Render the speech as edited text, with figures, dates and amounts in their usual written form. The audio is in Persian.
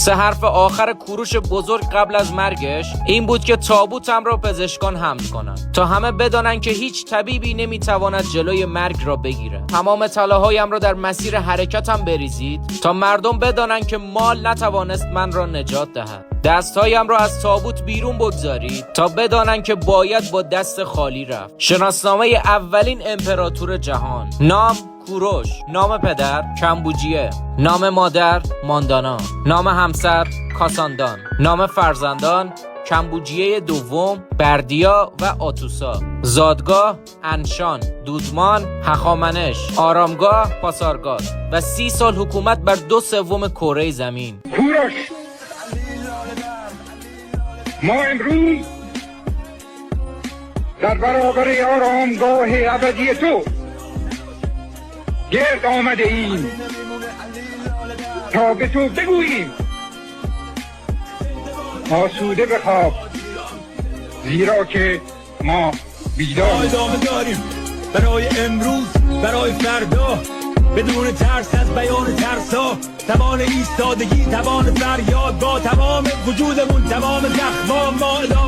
سه حرف آخر کوروش بزرگ قبل از مرگش این بود که تابوتم را پزشکان حمل کنند تا همه بدانند که هیچ طبیبی نمیتواند جلوی مرگ را بگیرد. تمام طلاهایم را در مسیر حرکتم بریزید تا مردم بدانند که مال نتوانست من را نجات دهد. دستهایم را از تابوت بیرون بگذارید تا بدانند که باید با دست خالی رفت. شناسنامه اولین امپراتور جهان. نام کوروش. نام پدر کمبوجیه. نام مادر ماندانا. نام همسر کاساندان. نام فرزندان کمبوجیه دوم، بردیا و آتوسا. زادگاه انشان، دودمان، هخامنش. آرامگاه پاسارگاد و 30 سال حکومت بر 2/3 کره زمین. کوروش، ما امروز در برابر آرامگاه ابدی تو گرد آمده ایم تا به تو بگوییم آسوده بخواب، زیرا که ما بیدار ادامه داریم برای امروز، برای فردا، بدون ترس از بیان ترسا. توان ایستادگی، توان فریاد، با تمام وجودمون، تمام زخما ما ادامه